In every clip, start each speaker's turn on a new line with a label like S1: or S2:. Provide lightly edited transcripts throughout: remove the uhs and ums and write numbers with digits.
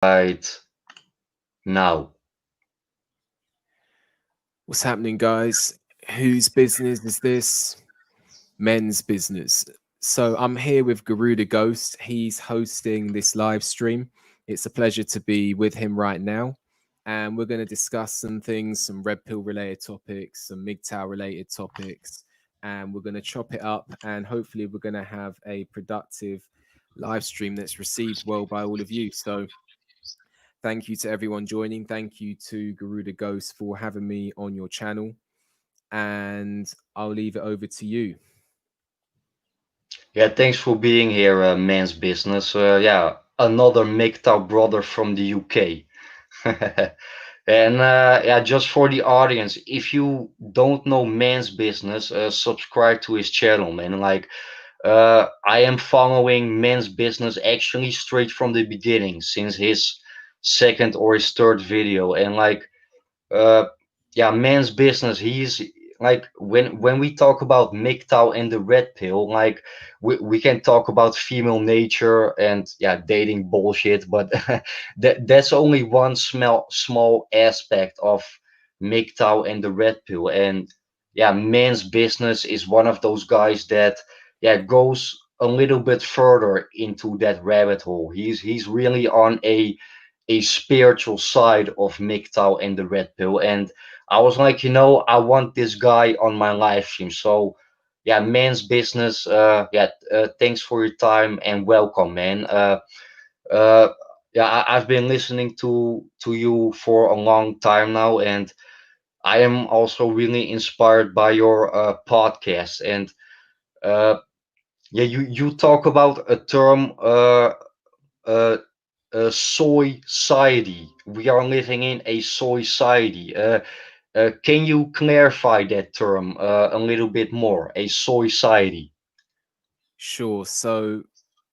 S1: Right now.
S2: What's happening, guys? Whose business is this? Men's business. So I'm here with Garuda Ghost. He's hosting this live stream. It's a pleasure to be with him right now. And we're going to discuss some things, some red pill related topics, some MGTOW related topics. And we're going to chop it up. And hopefully, we're going to have a productive live stream that's received well by all of you. So thank you to everyone joining. Thank you to Garuda Ghost for having me on your channel. And I'll leave it over to you.
S1: Yeah, thanks for being here, Man's Business. Yeah, another MGTOW brother from the UK. And yeah, just for the audience, if you don't know Man's Business, subscribe to his channel, man. I am following Man's Business actually straight from the beginning, since his second or his third video, and uh yeah, Man's Business, he's like, when we talk about MGTOW and the red pill, like we can talk about female nature and yeah, dating bullshit, but that's only one small aspect of MGTOW and the red pill. And yeah, Man's Business is one of those guys that yeah, goes a little bit further into that rabbit hole. He's really on a spiritual side of MGTOW and the red pill. And I was like, I want this guy on my live stream. So yeah, Man's Business. Thanks for your time and welcome, man. Uh, yeah, I've been listening to you for a long time now, and I am also really inspired by your podcast. And uh, yeah, you talk about a term, uh, soy society. We are living in a soy society. Can you clarify that term a little bit more? A soy society.
S2: Sure. So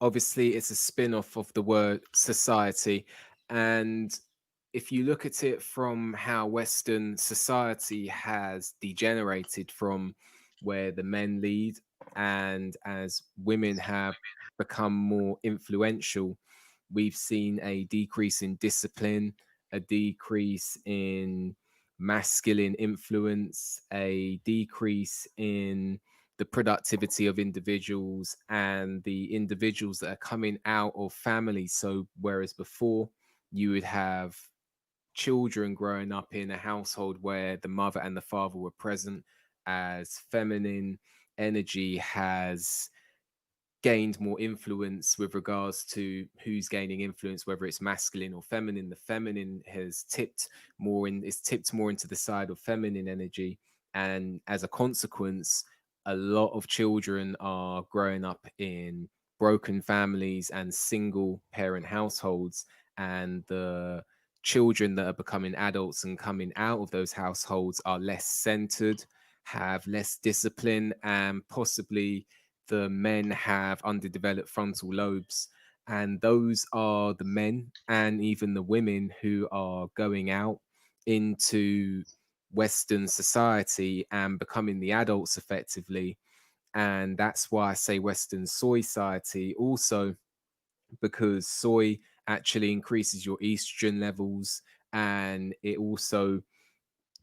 S2: obviously, it's a spin off of the word society. And if you look at it from how Western society has degenerated from where the men lead, and as women have become more influential, we've seen a decrease in discipline, a decrease in masculine influence, a decrease in the productivity of individuals and the individuals that are coming out of families. So, whereas before you would have children growing up in a household where the mother and the father were present, as feminine energy has gained more influence with regards to who's gaining influence, whether it's masculine or feminine. The feminine has tipped more in, is tipped more into the side of feminine energy, and as a consequence, a lot of children are growing up in broken families and single parent households, and the children that are becoming adults and coming out of those households are less centered, have less discipline, and possibly the men have underdeveloped frontal lobes. And those are the men and even the women who are going out into Western society and becoming the adults effectively. And that's why I say Western soy society also, because soy actually increases your estrogen levels, and it also,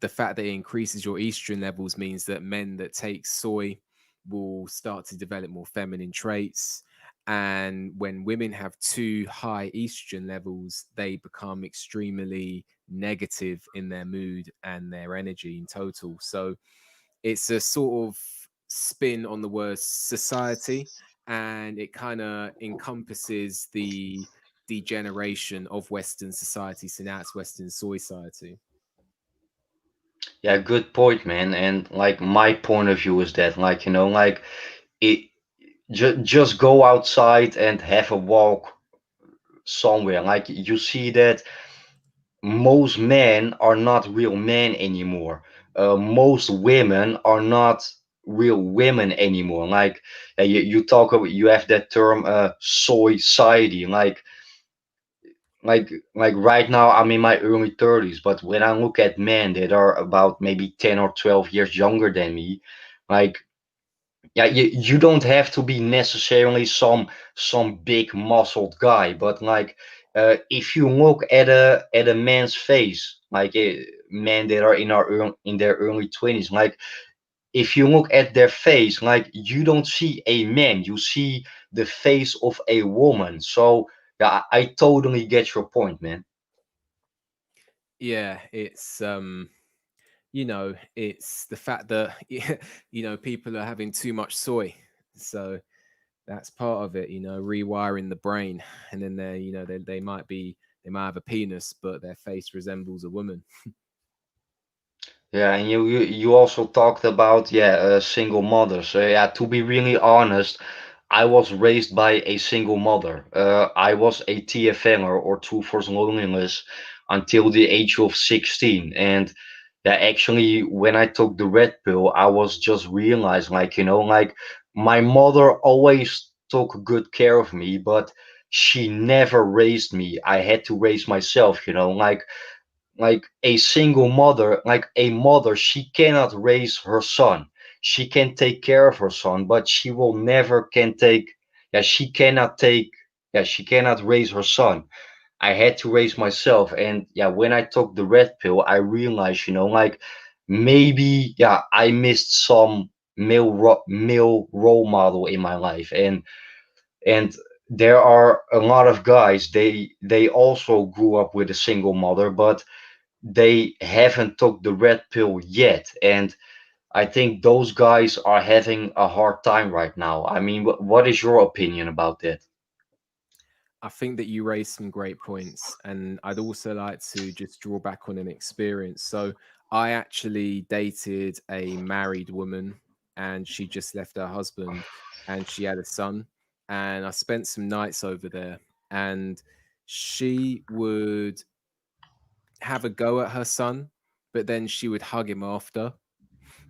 S2: the fact that it increases your estrogen levels means that men that take soy will start to develop more feminine traits. And when women have too high estrogen levels, they become extremely negative in their mood and their energy in total. So it's a sort of spin on the word society, and it kind of encompasses the degeneration of Western society. So now it's Western soy society.
S1: Yeah, good point, man. And like my point of view is that, it just go outside and have a walk somewhere. Like you see that most men are not real men anymore. Most women are not real women anymore. You talk about, you have that term, soy society. Like right now I'm in my early 30s, but when I look at men that are about maybe 10 or 12 years younger than me, like yeah, you don't have to be necessarily some big muscled guy, but like If you look at a man's face, like a men that are in their early 20s, like if you look at their face, like you don't see a man, you see the face of a woman. So yeah, I totally get your point, man.
S2: Yeah, it's it's the fact that people are having too much soy. So that's part of it, rewiring the brain. And then they might have a penis, but their face resembles a woman.
S1: Yeah, and you also talked about, yeah, single mothers. Yeah, to be really honest, I was raised by a single mother. I was a TFN, or True Force Loneliness, until the age of 16. And yeah, actually, when I took the red pill, I was just realized, like, like my mother always took good care of me, but she never raised me. I had to raise myself, like a single mother, like a mother, she cannot raise her son. She can take care of her son, but she will never can take, yeah, she cannot take, yeah, she cannot raise her son. I had to raise myself. And yeah, when I took the red pill, I realized, like maybe, yeah, I missed some male role model in my life. And there are a lot of guys, they also grew up with a single mother, but they haven't took the red pill yet. And I think those guys are having a hard time right now. I mean, what is your opinion about that?
S2: I think that you raised some great points, and I'd also like to just draw back on an experience. So, I actually dated a married woman, and she just left her husband, and she had a son. And I spent some nights over there, and she would have a go at her son, but then she would hug him after,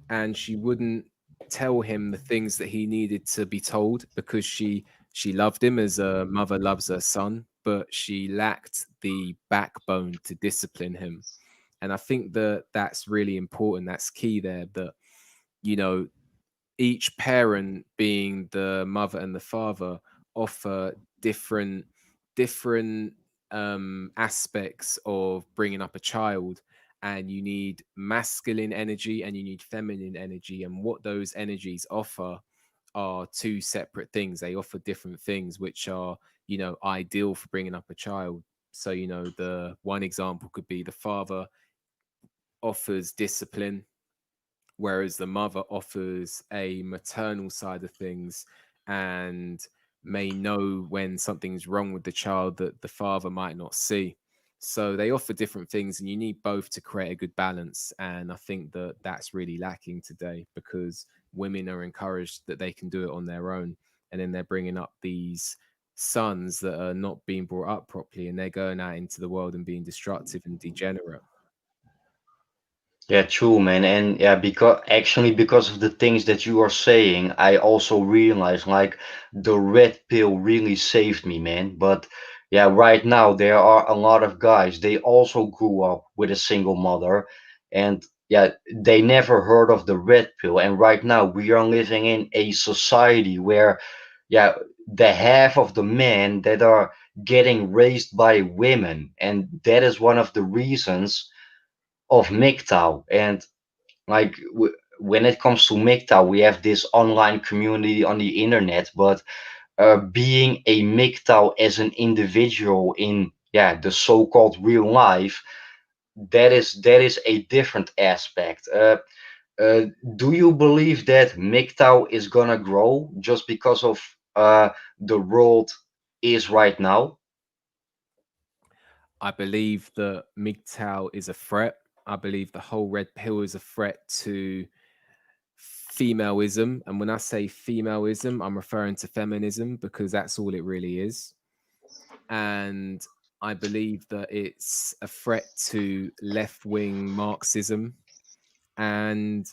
S2: and she wouldn't tell him the things that he needed to be told because she loved him as a mother loves her son, but she lacked the backbone to discipline him. And I think that that's really important. That's key there, that you know each parent, being the mother and the father, offer different aspects of bringing up a child. And you need masculine energy and you need feminine energy, and what those energies offer are two separate things. They offer different things which are ideal for bringing up a child. So the one example could be the father offers discipline, whereas the mother offers a maternal side of things and may know when something's wrong with the child that the father might not see. So they offer different things, and you need both to create a good balance. And I think that that's really lacking today, because women are encouraged that they can do it on their own, and then they're bringing up these sons that are not being brought up properly, and they're going out into the world and being destructive and degenerate.
S1: Yeah, true, man. And yeah, because of the things that you are saying, I also realized, like, the red pill really saved me, man. But yeah, right now there are a lot of guys, they also grew up with a single mother, and yeah, they never heard of the red pill. And right now we are living in a society where, yeah, the half of the men that are getting raised by women, and that is one of the reasons of MGTOW. And like when it comes to MGTOW, we have this online community on the internet, but being a MGTOW as an individual in, yeah, the so-called real life, that is a different aspect. Uh, do you believe that MGTOW is gonna grow just because of the world is right now?
S2: I believe that MGTOW is a threat. I believe the whole red pill is a threat to femaleism. And when I say femaleism, I'm referring to feminism, because that's all it really is. And I believe that it's a threat to left wing Marxism. And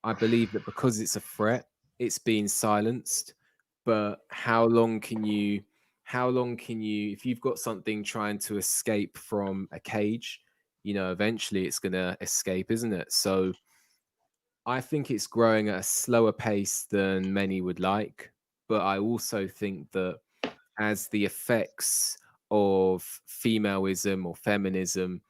S2: I believe that because it's a threat, it's being silenced. But if you've got something trying to escape from a cage, eventually it's going to escape, isn't it? So I think it's growing at a slower pace than many would like. But I also think that as the effects of femaleism or feminism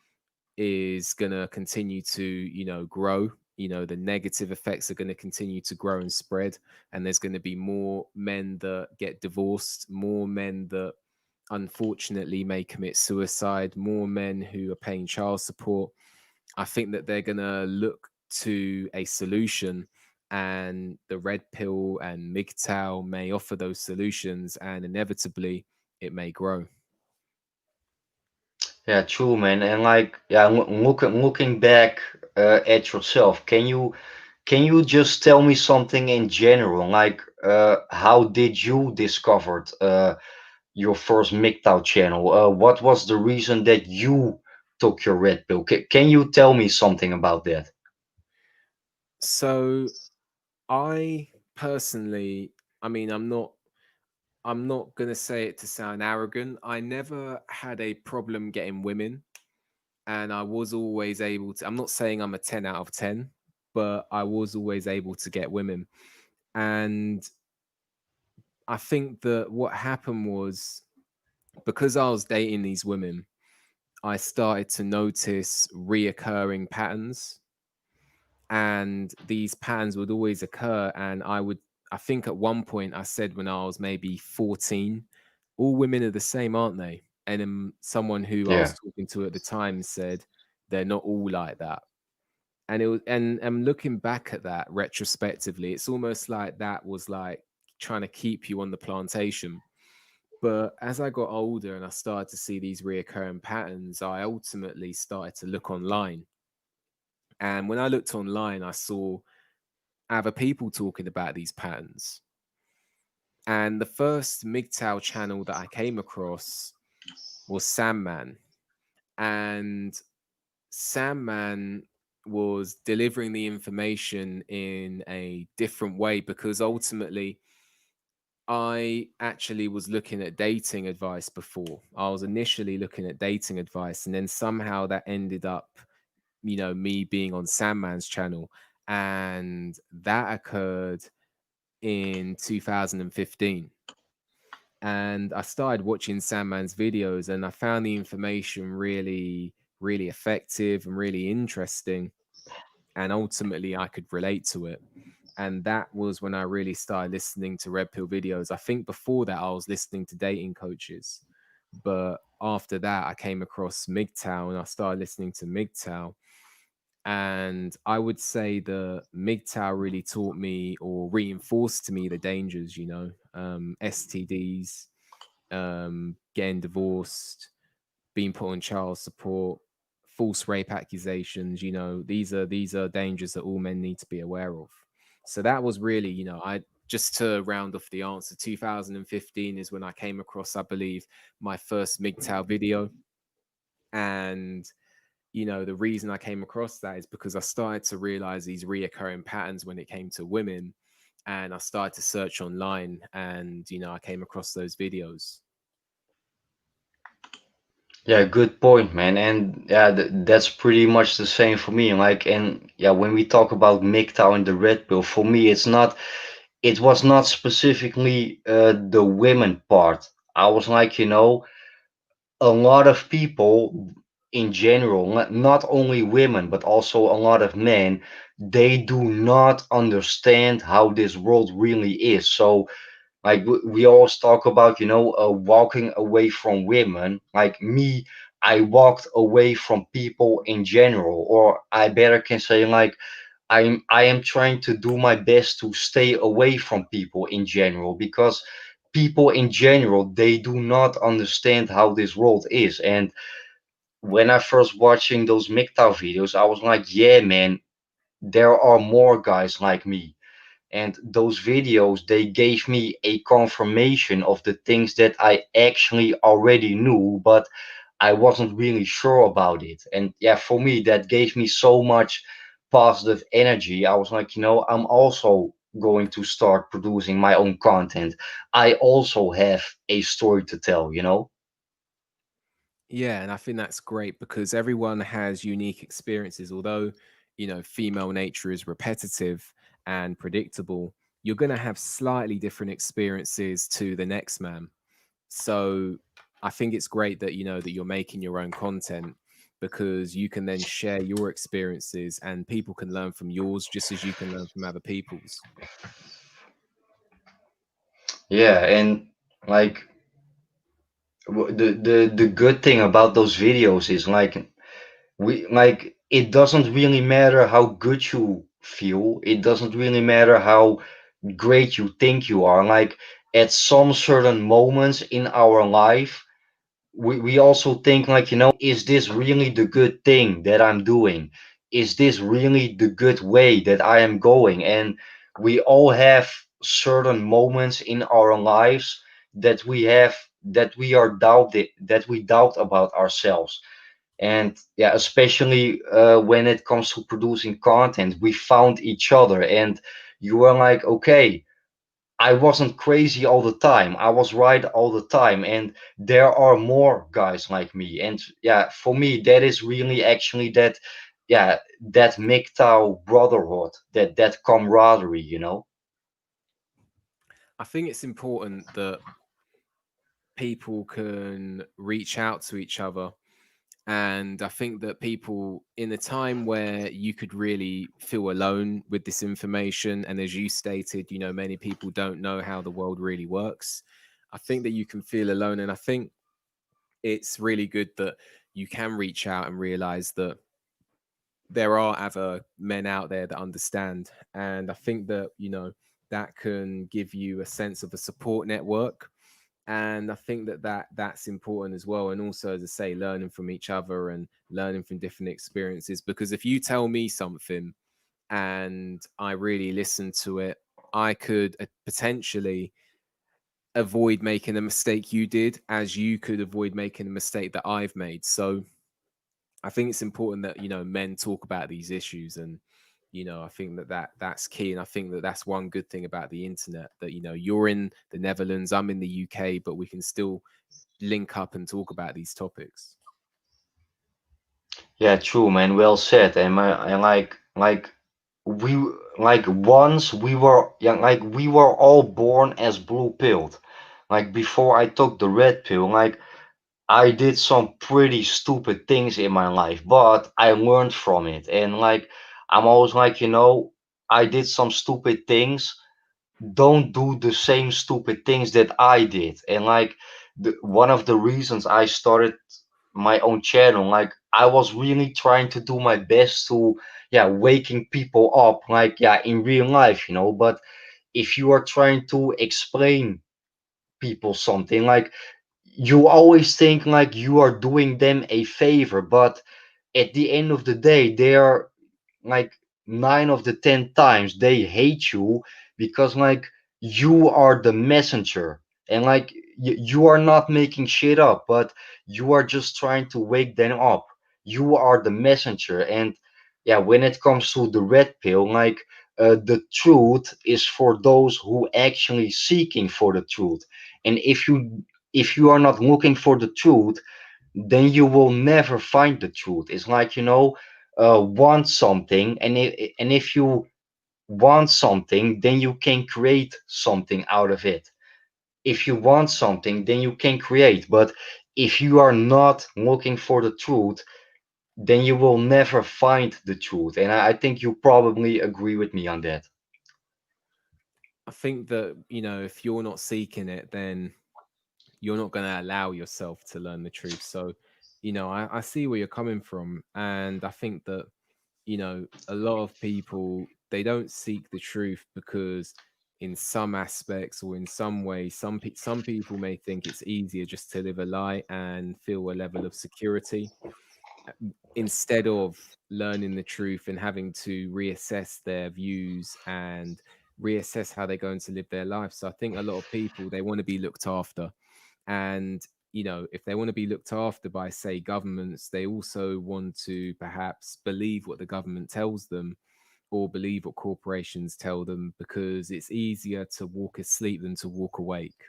S2: is going to continue to, grow. The negative effects are going to continue to grow and spread. And there's going to be more men that get divorced, more men that unfortunately may commit suicide, more men who are paying child support. I think that they're going to look to a solution, and the red pill and MGTOW may offer those solutions, and inevitably it may grow.
S1: Yeah, true, man. And like, yeah, looking back at yourself, can you just tell me something in general? Like, how did you discovered your first MGTOW channel? What was the reason that you took your red pill? Can you tell me something about that?
S2: So I personally, I mean, I'm not going to say it to sound arrogant. I never had a problem getting women, and I was always able to. I'm not saying I'm a 10 out of 10, but I was always able to get women. And I think that what happened was, because I was dating these women, I started to notice reoccurring patterns, and these patterns would always occur. And I think at one point I said, when I was maybe 14, all women are the same, aren't they? And then someone who I was
S1: Yeah.
S2: talking to at the time said, they're not all like that. And it was, and looking back at that retrospectively, it's almost like that was like trying to keep you on the plantation. But as I got older and I started to see these reoccurring patterns, I ultimately started to look online. And when I looked online, I saw other people talking about these patterns. And the first MGTOW channel that I came across was Sandman. And Sandman was delivering the information in a different way, because ultimately I actually was looking at dating advice before. I was initially looking at dating advice, and then somehow that ended up, me being on Sandman's channel. And that occurred in 2015. And I started watching Sandman's videos, and I found the information really, really effective and really interesting. And ultimately, I could relate to it. And that was when I really started listening to Red Pill videos. I think before that, I was listening to dating coaches. But after that, I came across MGTOW and I started listening to MGTOW. And I would say the MGTOW really taught me or reinforced to me the dangers, STDs, getting divorced, being put on child support, false rape accusations. These are dangers that all men need to be aware of. So that was really, I just to round off the answer, 2015 is when I came across, I believe, my first MGTOW video. And the reason I came across that is because I started to realize these reoccurring patterns when it came to women. And I started to search online, and I came across those videos.
S1: Yeah, good point, man. And yeah, that's pretty much the same for me. Like, and yeah, when we talk about MGTOW and the red pill, for me, it was not specifically the women part. I was like, a lot of people in general, not only women, but also a lot of men, they do not understand how this world really is. So, like we always talk about, walking away from women. Like me, I walked away from people in general, or I better can say, like, I am trying to do my best to stay away from people in general, because people in general, they do not understand how this world is. And when I first watching those MGTOW videos, I was like, yeah, man, there are more guys like me. And those videos, they gave me a confirmation of the things that I actually already knew, but I wasn't really sure about it. And yeah, for me, that gave me so much positive energy. I was like, I'm also going to start producing my own content. I also have a story to tell.
S2: Yeah, and I think that's great because everyone has unique experiences. Although, female nature is repetitive and predictable, you're going to have slightly different experiences to the next man. So I think it's great that that you're making your own content, because you can then share your experiences and people can learn from yours just as you can learn from other people's.
S1: Yeah, and like the good thing about those videos is like we like it doesn't really matter how good you feel. It doesn't really matter how great you think you are. Like at some certain moments in our life, we also think like, is this really the good thing that I'm doing? Is this really the good way that I am going? And we all have certain moments in our lives that we are doubted, that we doubt about ourselves. And yeah, especially when it comes to producing content, we found each other, and you were like, okay, I wasn't crazy all the time. I was right all the time. And there are more guys like me. And yeah, for me, that is really actually yeah, that MGTOW brotherhood, that camaraderie, you know?
S2: I think it's important that people can reach out to each other. And I think that people, in a time where you could really feel alone with this information, and as you stated, many people don't know how the world really works. I think that you can feel alone. And I think it's really good that you can reach out and realize that there are other men out there that understand. And I think that, that can give you a sense of a support network. And I think that, that's important as well. And also, as I say, learning from each other and learning from different experiences, because if you tell me something and I really listen to it, I could potentially avoid making a mistake you did, as you could avoid making a mistake that I've made. So I think it's important that men talk about these issues. And I think that, that's key. And I think that that's one good thing about the internet, that you're in the Netherlands, I'm in the UK, but we can still link up and talk about these topics.
S1: Yeah, true, man. Well said. And like we like once we were yeah, like we were all born as blue pilled. Like before I took the red pill, like I did some pretty stupid things in my life, but I learned from it. And like, I'm always like, I did some stupid things. Don't do the same stupid things that I did. And like, one of the reasons I started my own channel, like, I was really trying to do my best to, yeah, waking people up, like, yeah, in real life, But if you are trying to explain people something, like, you always think like you are doing them a favor, but at the end of the day, they are like 9 of the 10 times they hate you because like you are the messenger, and like you are not making shit up, but you are just trying to wake them up. You are the messenger. And yeah, when it comes to the red pill, like the truth is for those who actually seeking for the truth. And if you are not looking for the truth, then you will never find the truth. It's like, want something, and if you want something, then you can create something out of it. If you want something, then you can create. But if you are not looking for the truth, then you will never find the truth. And I think you probably agree with me on that.
S2: I think that, if you're not seeking it, then you're not going to allow yourself to learn the truth. So, I see where you're coming from. And I think that, a lot of people, they don't seek the truth because in some aspects or in some way, some people may think it's easier just to live a lie and feel a level of security, instead of learning the truth and having to reassess their views and reassess how they're going to live their life. So I think a lot of people, they want to be looked after. And if they want to be looked after by, say, governments, they also want to perhaps believe what the government tells them, or believe what corporations tell them, because it's easier to walk asleep than to walk awake.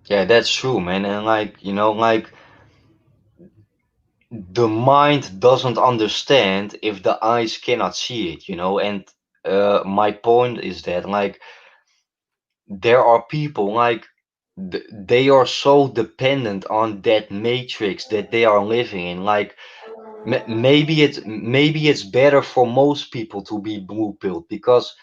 S1: Yeah, that's true, man. And like, like the mind doesn't understand if the eyes cannot see it, and my point is that like there are people like they are so dependent on that matrix that they are living in. Like maybe it's better for most people to be blue pilled, because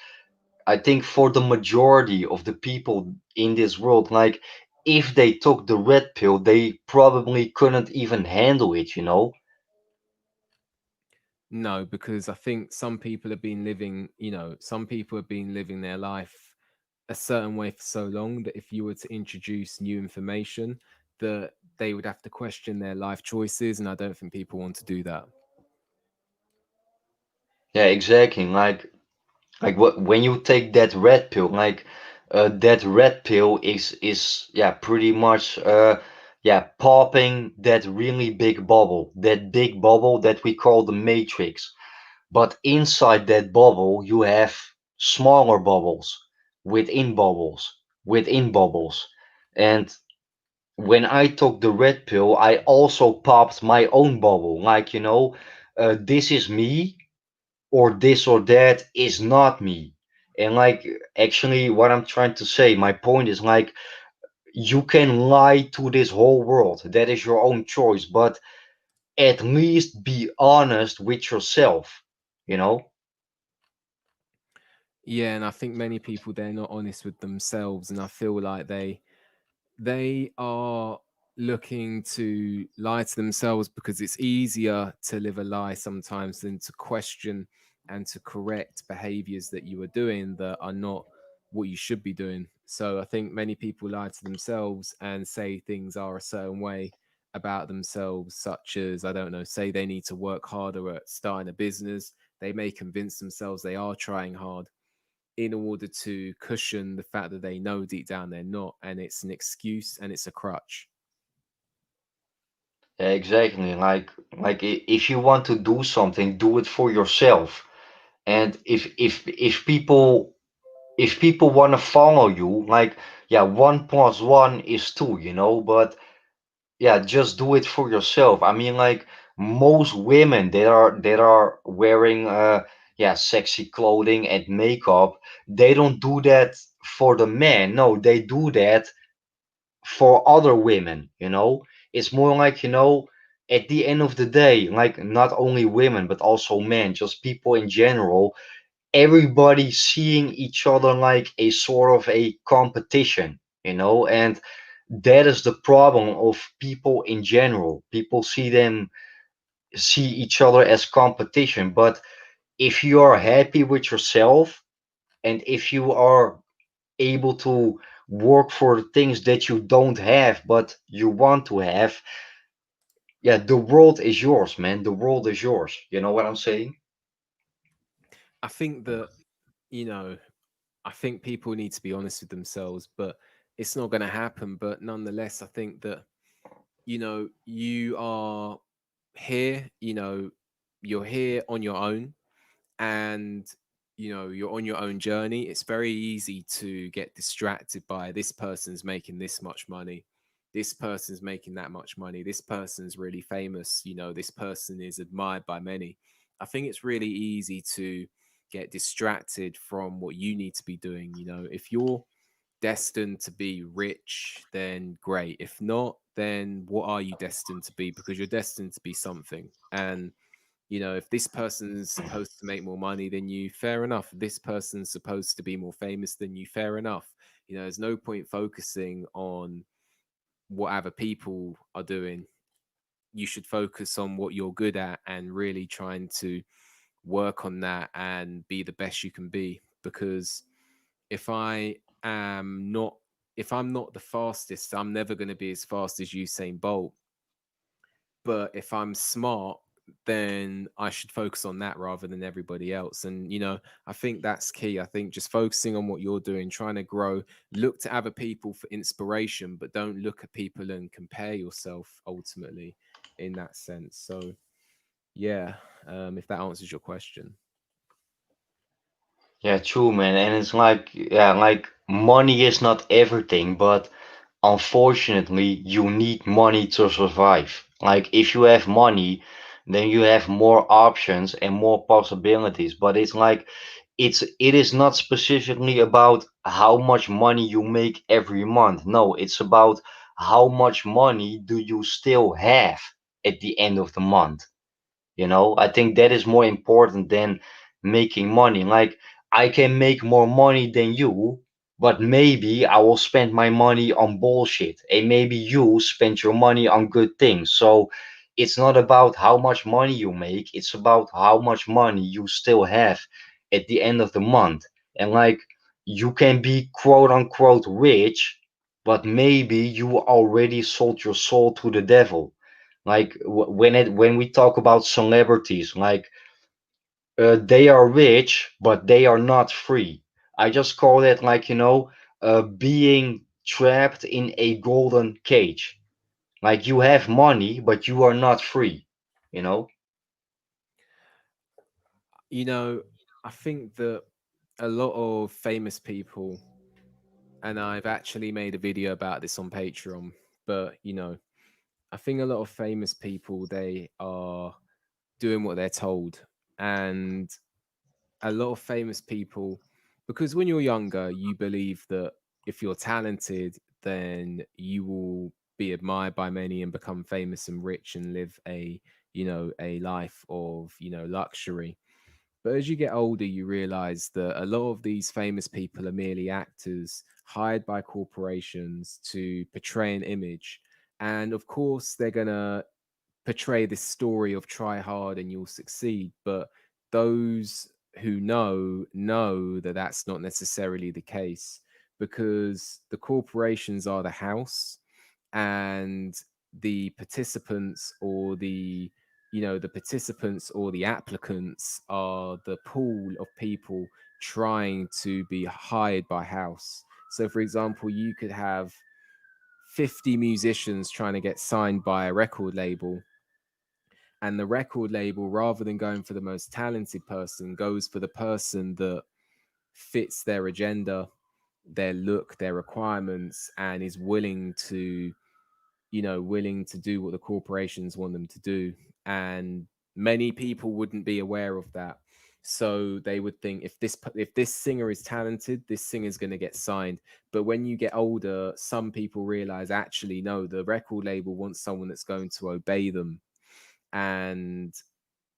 S1: I think for the majority of the people in this world, like if they took the red pill, they probably couldn't even handle it, you know?
S2: No, because I think some people have been living, some people have been living their life a certain way for so long that if you were to introduce new information, that they would have to question their life choices, and I don't think people want to do that.
S1: Yeah, exactly. Like what when you take that red pill, like that red pill is yeah pretty much yeah popping that really big bubble, that big bubble that we call the matrix. But inside that bubble, you have smaller bubbles within bubbles within bubbles. And when I took the red pill, I also popped my own bubble. Like, this is me, or this or that is not me. And like, actually, what I'm trying to say, my point is like, you can lie to this whole world. That is your own choice. But at least be honest with yourself, you know?
S2: Yeah, and I think many people, they're not honest with themselves, and I feel like they are looking to lie to themselves because it's easier to live a lie sometimes than to question and to correct behaviors that you are doing that are not what you should be doing. So I think many people lie to themselves and say things are a certain way about themselves, such as, I don't know, say they need to work harder at starting a business. They may convince themselves they are trying hard in order to cushion the fact that they know deep down they're not, and it's an excuse and it's a crutch.
S1: Yeah, exactly. Like if you want to do something, do it for yourself. And if people want to follow you, like, yeah, 1 plus 1 is 2, but yeah, just do it for yourself. I mean, like, most women that are wearing yeah, sexy clothing and makeup, they don't do that for the man. No, they do that for other women. It's more like, at the end of the day, like, not only women but also men, just people in general, everybody seeing each other like a sort of a competition. And that is the problem of people in general. People see each other as competition. But if you are happy with yourself, and if you are able to work for the things that you don't have but you want to have, yeah, the world is yours, man. The world is yours. You know what I'm saying?
S2: I think that, you know, I think people need to be honest with themselves, but it's not going to happen. But nonetheless, I think that, you are here, you're here on your own, and you're on your own journey. It's very easy to get distracted by, this person's making this much money, this person's making that much money, this person's really famous, this person is admired by many. I think it's really easy to get distracted from what you need to be doing. If you're destined to be rich, then great. If not, then what are you destined to be? Because you're destined to be something. And if this person's supposed to make more money than you, fair enough. If this person's supposed to be more famous than you, fair enough. There's no point focusing on what other people are doing. You should focus on what you're good at and really trying to work on that and be the best you can be. Because if I am not, if I'm not the fastest, I'm never going to be as fast as Usain Bolt. But if I'm smart, then I should focus on that rather than everybody else. And I think that's key. I think just focusing on what you're doing, trying to grow, look to other people for inspiration, but don't look at people and compare yourself ultimately in that sense. So yeah, if that answers your question.
S1: Yeah, true, man. And it's like, yeah, like, money is not everything, but unfortunately, you need money to survive. Like, if you have money, then you have more options and more possibilities. But it's like, it is not specifically about how much money you make every month. No, it's about how much money do you still have at the end of the month. I think that is more important than making money. Like, I can make more money than you, but maybe I will spend my money on bullshit, and maybe you spend your money on good things. So it's not about how much money you make, it's about how much money you still have at the end of the month. And like, you can be quote unquote rich, but maybe you already sold your soul to the devil. Like, when we talk about celebrities, like, they are rich but they are not free. I just call it, like, being trapped in a golden cage. Like, you have money but you are not free you know
S2: You know, I think that a lot of famous people, and I've actually made a video about this on Patreon, but I think a lot of famous people, they are doing what they're told. And a lot of famous people, because when you're younger, you believe that if you're talented, then you will be admired by many and become famous and rich and live a life of, luxury. But as you get older, you realize that a lot of these famous people are merely actors hired by corporations to portray an image. And of course, they're going to portray this story of try hard and you'll succeed. But those who know that that's not necessarily the case, because the corporations are the house, and the participants or the participants or the applicants are the pool of people trying to be hired by house. So for example, you could have 50 musicians trying to get signed by a record label, and the record label, rather than going for the most talented person, goes for the person that fits their agenda, their look, their requirements, and is willing to do what the corporations want them to do. And many people wouldn't be aware of that. So they would think, if this singer is talented, this singer is going to get signed. But when you get older, some people realize, actually no, the record label wants someone that's going to obey them. And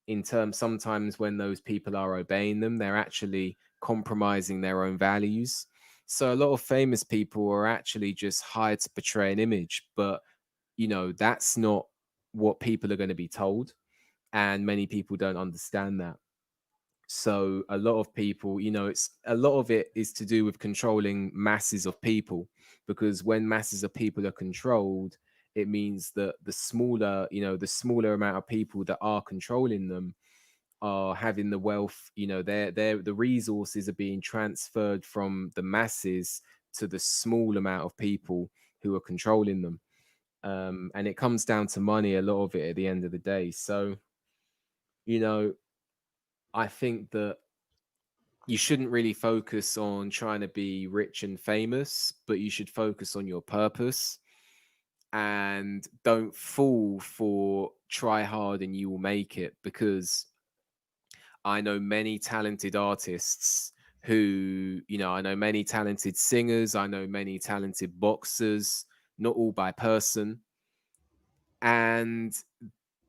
S2: in terms, sometimes when those people are obeying them, they're actually compromising their own values. So a lot of famous people are actually just hired to portray an image, but that's not what people are going to be told, and many people don't understand that. So a lot of people, it's a lot of it is to do with controlling masses of people, because when masses of people are controlled, it means that the smaller amount of people that are controlling them are having the wealth. The resources are being transferred from the masses to the small amount of people who are controlling them. And it comes down to money, a lot of it, at the end of the day. So you know I think that you shouldn't really focus on trying to be rich and famous, but you should focus on your purpose, and don't fall for try hard and you will make it. Because I know many talented artists I know many talented singers, I know many talented boxers, not all by person, and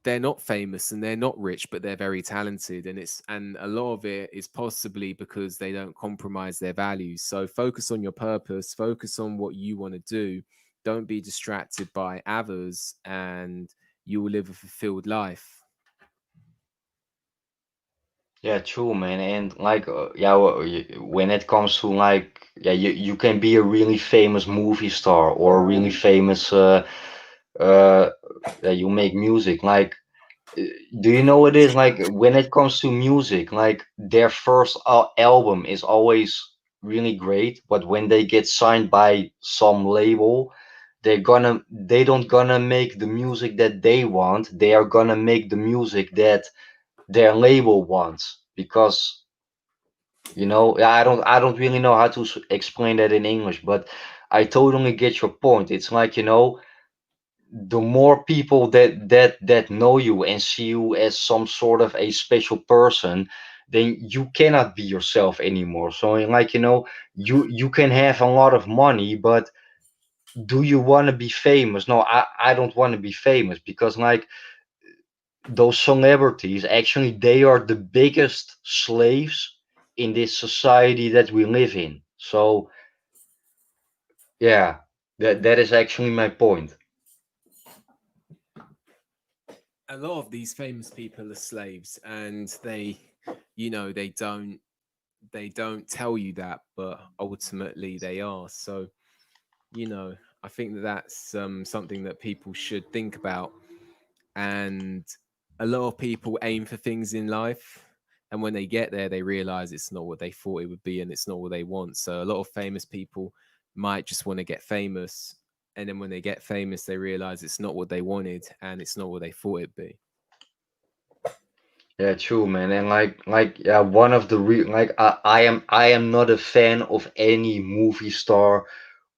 S2: they're not famous and they're not rich, but they're very talented. And a lot of it is possibly because they don't compromise their values. So focus on your purpose, focus on what you want to do. Don't be distracted by others, and you will live a fulfilled life.
S1: Yeah, true, man. And like, yeah, when it comes to, like, yeah, you can be a really famous movie star or a really famous uh yeah, you make music. Like, uh, do you know what it is? Like, when it comes to music, like, their first album is always really great, but when they get signed by some label, they don't gonna make the music that they want. They are gonna make the music that their label wants. Because, yeah, I don't really know how to explain that in English, but I totally get your point. It's like, the more people that know you and see you as some sort of a special person, then you cannot be yourself anymore. So like, you can have a lot of money, but do you want to be famous? No, I don't want to be famous, because like those celebrities, actually they are the biggest slaves in this society that we live in. So yeah, that is actually my point.
S2: A lot of these famous people are slaves, and they don't tell you that, but ultimately they are. So, you know, I think that that's something that people should think about. And a lot of people aim for things in life, and when they get there, they realize it's not what they thought it would be, and it's not what they want. So, a lot of famous people might just want to get famous, and then when they get famous, they realize it's not what they wanted, and it's not what they thought it'd be.
S1: Yeah, true, man. And like yeah, one of the like I am not a fan of any movie star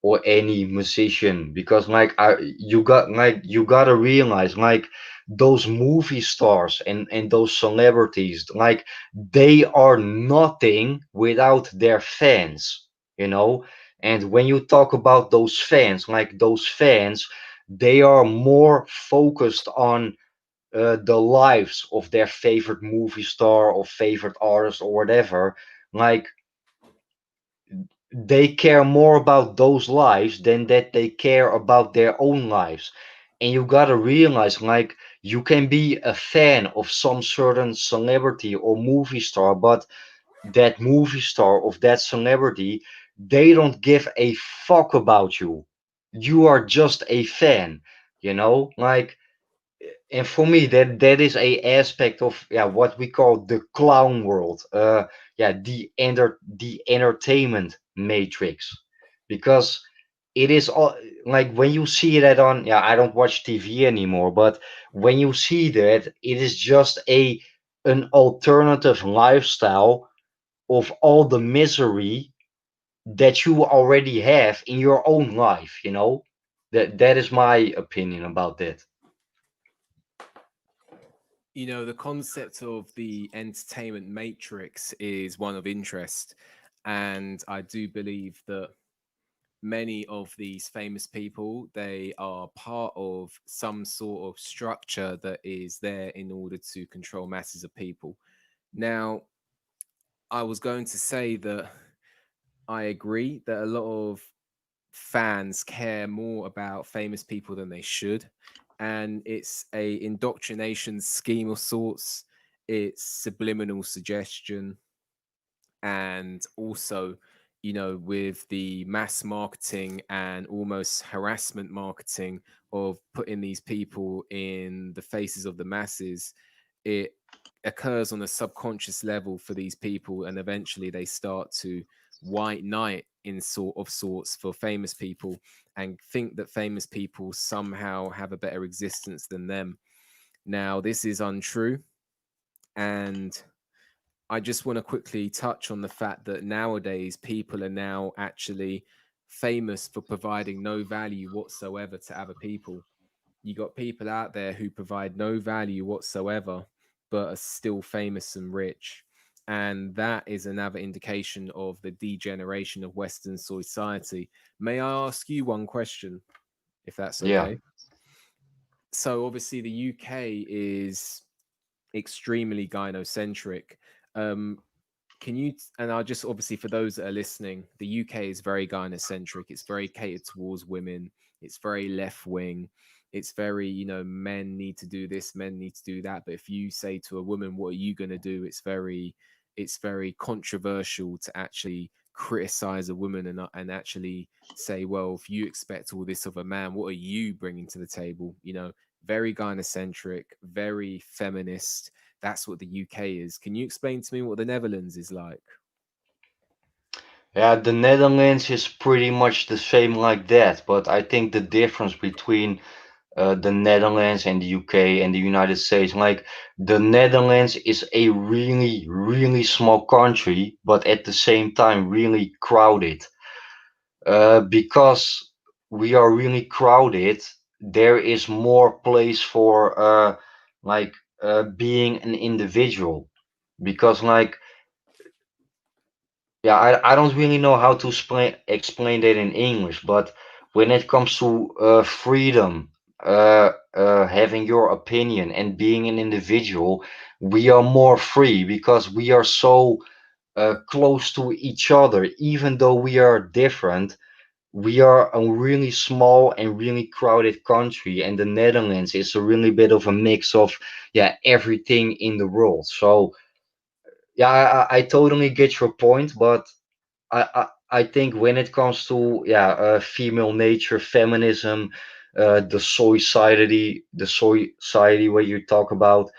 S1: or any musician, because like you gotta realize, like those movie stars and those celebrities, like they are nothing without their fans, you know. And when you talk about those fans, like those fans, they are more focused on the lives of their favorite movie star or favorite artist or whatever. Like they care more about those lives than that they care about their own lives. And you gotta realize, like, you can be a fan of some certain celebrity or movie star, but that movie star of that celebrity, they don't give a fuck about you. You are just a fan, like. And for me, that is a aspect of, yeah, what we call the clown world, yeah, the entertainment matrix, because it is all, like, when you see that on, yeah, I don't watch TV anymore, but when you see that, it is just an alternative lifestyle of all the misery that you already have in your own life. That is my opinion about that.
S2: The concept of the entertainment matrix is one of interest. And I do believe that many of these famous people, they are part of some sort of structure that is there in order to control masses of people. Now, I was going to say that I agree that a lot of fans care more about famous people than they should, and it's a indoctrination scheme of sorts. It's subliminal suggestion, and also, with the mass marketing and almost harassment marketing of putting these people in the faces of the masses, it occurs on a subconscious level for these people, and eventually they start to white knight in sorts for famous people, and think that famous people somehow have a better existence than them. Now, this is untrue, and I just want to quickly touch on the fact that nowadays people are now actually famous for providing no value whatsoever to other people. You got people out there who provide no value whatsoever, but are still famous and rich. And that is another indication of the degeneration of Western society. May I ask you one question, if that's
S1: Yeah.
S2: okay? So, obviously, the UK is extremely gynocentric. Um, can you, and I just, obviously, for those that are listening, the UK is very gynocentric. It's very catered towards women. It's very left wing. It's very, men need to do this, men need to do that. But if you say to a woman, what are you going to do? It's very controversial to actually criticize a woman, and actually say, well, if you expect all this of a man, what are you bringing to the table? Very gynocentric, very feminist. That's what the UK is. Can you explain to me what the Netherlands is like?
S1: Yeah, the Netherlands is pretty much the same like that, but I think the difference between the Netherlands and the UK and the United States, like, the Netherlands is a really, really small country, but at the same time really crowded. Because we are really crowded, there is more place for, like, being an individual. because like yeah, I don't really know how to explain that in English, but when it comes to freedom, having your opinion and being an individual, we are more free because we are so close to each other. Even though we are different, we are a really small and really crowded country, and the Netherlands is a really bit of a mix of yeah everything in the world. So yeah, I totally get your point, but I think when it comes to yeah female nature, feminism, the soy society where you talk about,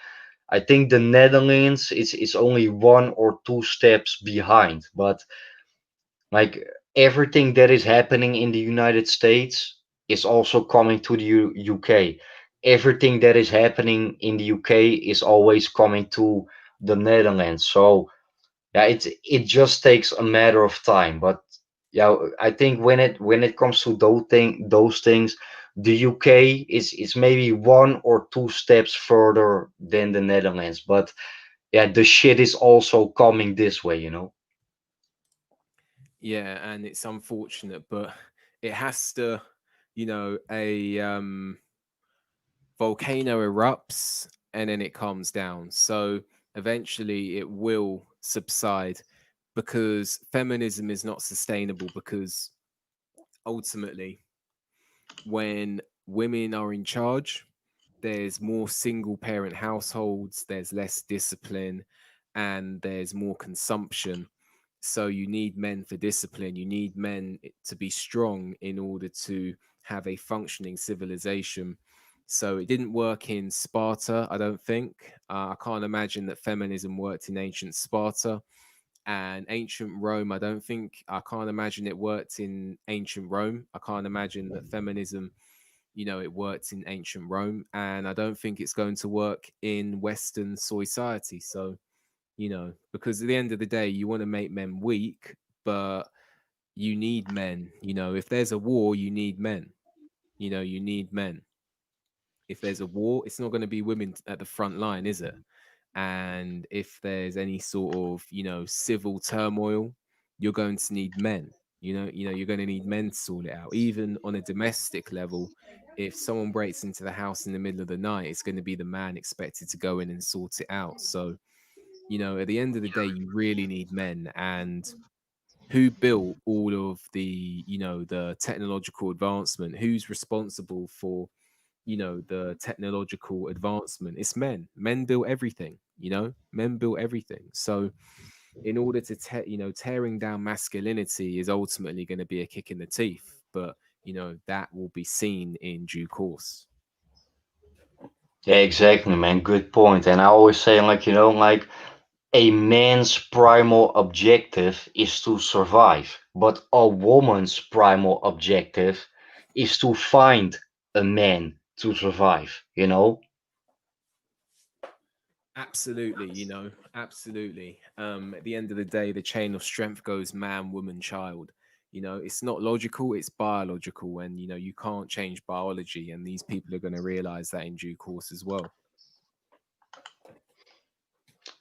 S1: I think the Netherlands is only one or two steps behind, but like everything that is happening in the United States is also coming to the UK. Everything that is happening in the UK is always coming to the Netherlands. So yeah, it just takes a matter of time. But yeah, I think when it comes to those things, the UK is maybe one or two steps further than the Netherlands. But yeah, the shit is also coming this way, you know.
S2: Yeah, and it's unfortunate, but it has to, a volcano erupts and then it calms down. So eventually it will subside because feminism is not sustainable because ultimately when women are in charge, there's more single parent households, there's less discipline, and there's more consumption. So you need men for discipline. You need men to be strong in order to have a functioning civilization. So it didn't work in Sparta, I don't think. I can't imagine that feminism worked in ancient Sparta and ancient Rome. I can't imagine it worked in ancient Rome. I can't imagine that feminism, it worked in ancient Rome, and I don't think it's going to work in Western society. So, because at the end of the day, you want to make men weak, but you need men. If there's a war, you need men. You need men. If there's a war, it's not going to be women at the front line, is it? And if there's any sort of, civil turmoil, you're going to need men. You're going to need men to sort it out. Even on a domestic level, if someone breaks into the house in the middle of the night, it's going to be the man expected to go in and sort it out. So, at the end of the day, you really need men. And who built all of the, the technological advancement? Who's responsible for the technological advancement? It's men. Men built everything. Men built everything. So in order to tearing down masculinity is ultimately going to be a kick in the teeth, but that will be seen in due course.
S1: Yeah, exactly, man. Good point. And I always say, like, you know, like a man's primal objective is to survive, but a woman's primal objective is to find a man to survive, you know?
S2: Absolutely, absolutely. At the end of the day, the chain of strength goes man, woman, child. It's not logical, it's biological, and you can't change biology, and these people are going to realize that in due course as well.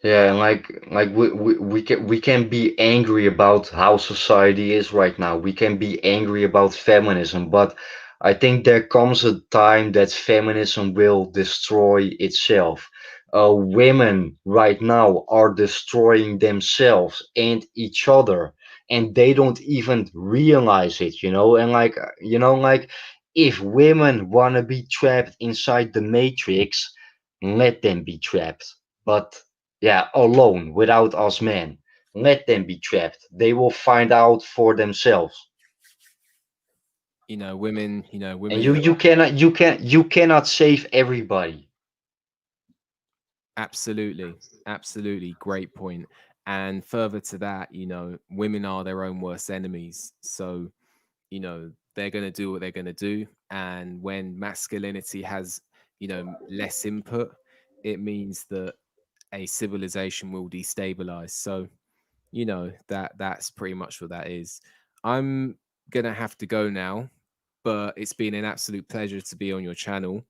S1: Yeah, and like we can be angry about how society is right now. We can be angry about feminism, but I think there comes a time that feminism will destroy itself. Women right now are destroying themselves and each other, and they don't even realize it, you know. And like you know, like if women wanna be trapped inside the matrix, let them be trapped. But yeah, alone, without us men. Let them be trapped. They will find out for themselves.
S2: Women,
S1: And
S2: women are
S1: you cannot save everybody.
S2: absolutely, absolutely great point. And further to that, women are their own worst enemies. So, they're going to do what they're going to do. And when masculinity has, less input, it means that a civilization will destabilize. So, that's pretty much what that is. I'm going to have to go now, but it's been an absolute pleasure to be on your channel.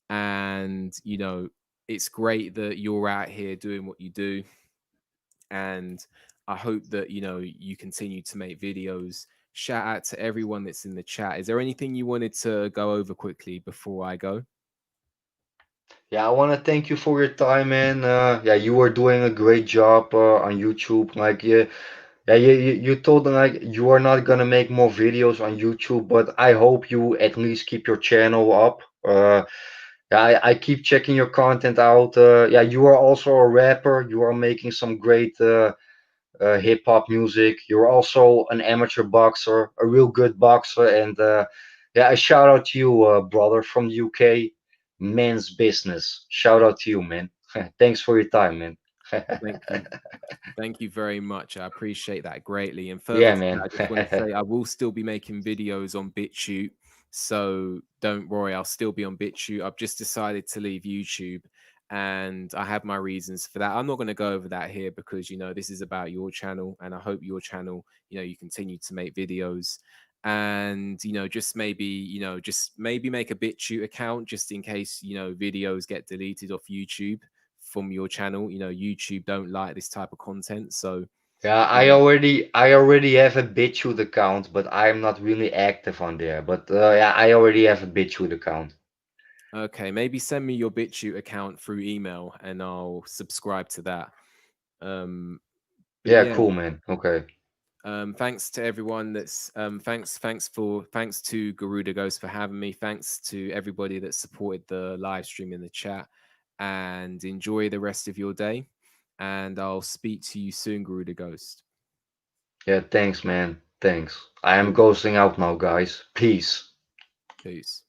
S2: And, it's great that you're out here doing what you do. and I hope that you continue to make videos. Shout out to everyone that's in the chat. Is there anything you wanted to go over quickly before I go?
S1: Yeah, I want to thank you for your time, man. Yeah, you are doing a great job on YouTube. Like, yeah, you told them like you are not gonna make more videos on YouTube, but I hope you at least keep your channel up. Yeah, I keep checking your content out. Yeah, you are also a rapper. You are making some great hip hop music. You're also an amateur boxer, a real good boxer, and yeah, a shout out to you, brother from the UK. Men's business. Shout out to you, man. Thanks for your time, man.
S2: Thank you. Thank you very much. I appreciate that greatly. And further
S1: Yeah,
S2: to that,
S1: man.
S2: I just want to say I will still be making videos on BitChute. So don't worry, I'll still be on BitChute. I've just decided to leave YouTube and I have my reasons for that. I'm not going to go over that here because, this is about your channel and I hope your channel, you continue to make videos and, just maybe make a BitChute account just in case, videos get deleted off YouTube from your channel. YouTube don't like this type of content. So,
S1: Yeah,
S2: you
S1: I already have a BitChute account, but I'm not really active on there. But yeah, I already have a BitChute account.
S2: okay, maybe send me your BitChute account through email and I'll subscribe to that. Um, but
S1: Yeah,
S2: yeah,
S1: cool, man. Okay.
S2: thanks to everyone thanks to Garuda Ghost for having me. Thanks to everybody that supported the live stream in the chat and enjoy the rest of your day. And I'll speak to you soon, Garuda Ghost.
S1: Yeah, thanks, man. Thanks. I am
S2: Peace.
S1: ghosting out now, guys. Peace.
S2: Peace.